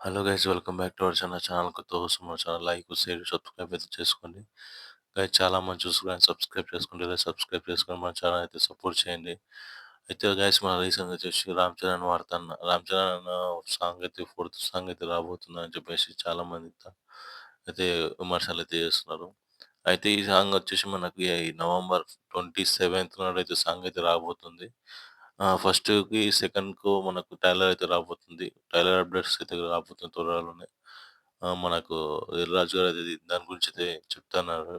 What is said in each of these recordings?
Hello guys, welcome back to our channel. కొత్త వస్తున్న మన ఛానల్ లైక్, షేర్, సబ్స్క్రైబ్ అయితే చేసుకోండి. గైస్ చాలా మంది చూస్తున్నారు, సబ్స్క్రైబ్ చేసుకోండి. లేదా సబ్స్క్రైబ్ చేసుకొని మన ఛానల్ అయితే సపోర్ట్ చేయండి. అయితే గైస్ మన రీసెంట్‌గా వచ్చేసి రామ్ చరణ్ అన్న సాంగ్ అయితే ఫోర్త్ సాంగ్ అయితే రాబోతుందని చెప్పేసి చాలా మంది అయితే విమర్శలైతే చేస్తున్నారు. అయితే ఈ సాంగ్ వచ్చేసి మనకి ఈ నవంబర్ 27థ్ నాడైతే సాంగ్ అయితే రాబోతుంది. ఫస్ట్‌కి, సెకండ్‌కు మనకు ట్రైలర్ అయితే రాబోతుంది. ట్రైలర్ అప్డేట్స్ అయితే రాబోతుంది త్వరలోనే. మనకు 'రాజు' గారు అది దాని గురించి అయితే చెప్తన్నారు.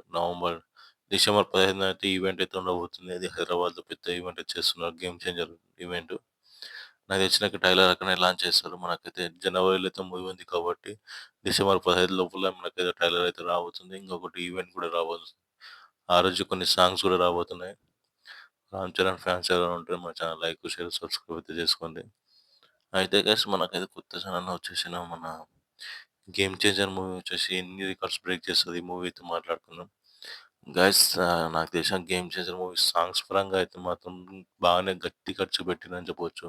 డిసెంబర్ 15న అయితే ఈవెంట్ అయితే ఉండబోతుంది. అది హైదరాబాద్‌లో పెద్ద ఈవెంట్ అయితే చేస్తున్నారు. Game changer event. నాకు తెలిసినాక ట్రైలర్ అక్కడనే లాంచ్ చేస్తారు. మనకైతే జనవరిలో అయితే మూవీ ఉంది కాబట్టి డిసెంబర్ 15 లోపల మనకైతే ట్రైలర్ అయితే రాబోతుంది. ఇంకొకటి ఈవెంట్ కూడా రాబోతుంది. ఆ రోజు కొన్ని సాంగ్స్ కూడా రాబోతున్నాయి. రామ్ చరణ్ ఫ్యాన్స్ ఎవరైనా ఉంటే మన ఛానల్ లైక్, షేర్, సబ్స్క్రైబ్ అయితే చేసుకోండి. అయితే గైస్ మనకైతే కొత్త ఛానెల్ వచ్చేసిన మన 'గేమ్ చేంజర్' మూవీ వచ్చేసి ఎన్ని రికార్డ్స్ బ్రేక్ చేస్తది ఈ మూవీ అయితే మాట్లాడుకుందాం. గైస్ నాకు తెలిసిన 'గేమ్ చేంజర్' మూవీ సాంగ్స్ పరంగా అయితే మాత్రం బాగానే గట్టి ఖర్చు పెట్టిందని చెప్పొచ్చు.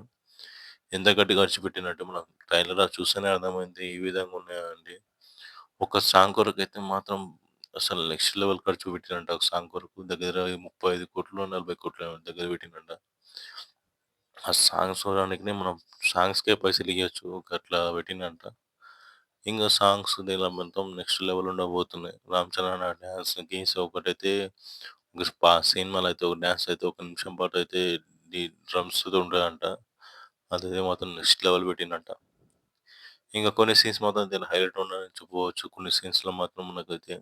ఎంత గట్టి ఖర్చు పెట్టిందంటే మనం ట్రైలర్ చూస్తేనే అర్థమైంది ఈ విధంగా ఉన్నాయండి. ఒక సాంగ్ కొరకైతే మాత్రం అసలు నెక్స్ట్ లెవెల్ ఖర్చు పెట్టిండంట. ఒక సాంగ్ కొరకు దగ్గర 35,00,00,000, 40,00,00,000 దగ్గర పెట్టిండంట. ఆ సాంగ్స్ చూడడానికినే మనం సాంగ్స్‌కే పైసలియ్యొచ్చు. గట్లా పెట్టిండంట. ఇంగ సాంగ్స్ దీనిలో మొత్తం నెక్స్ట్ లెవెల్ ఉండబోతున్నాయి. 'రామ్ చరణ్' డాన్స్ గీన్స్ ఒకటైతే సినిమాలో అయితే ఒక డాన్స్ అయితే ఒక నిమిషం పాటు అయితే ఈ డ్రమ్స్‌తో ఉంటదంట. అదైతే మాత్రం నెక్స్ట్ లెవెల్ పెట్టిండంట. ఇంక కొన్ని సీన్స్ మాత్రం దీనిలో హైలైట్ ఉన్నాయని చెప్పుకోవచ్చు. కొన్ని సీన్స్‌లో మాత్రం మనకైతే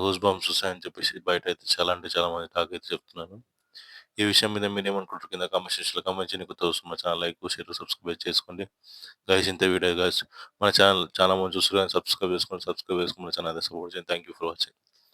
గూస్ బంప్స్ వస్తాయని చెప్పేసి బయటైతే చాలా అంటే చాలా మంది టాక్ అయితే చెప్తున్నారు. ఈ విషయం మీద మీరేమనుకుంటారు? కింద కామెంట్ సెక్షన్‌లో కామెంట్ చేయండి. కొత్తగా వస్తున్న మా ఛానల్ లైక్, షేర్, సబ్స్క్రైబ్ చేసుకోండి. గైస్ ఇంతే వీడియో గైస్. మన ఛానల్ చాలా మంది చూస్తున్నారు గాని సబ్స్క్రైబ్ చేసుకోండి. సబ్స్క్రైబ్ చేసుకొని మన ఛానల్ అయితే సపోర్ట్ చేయండి. Thank you for watching.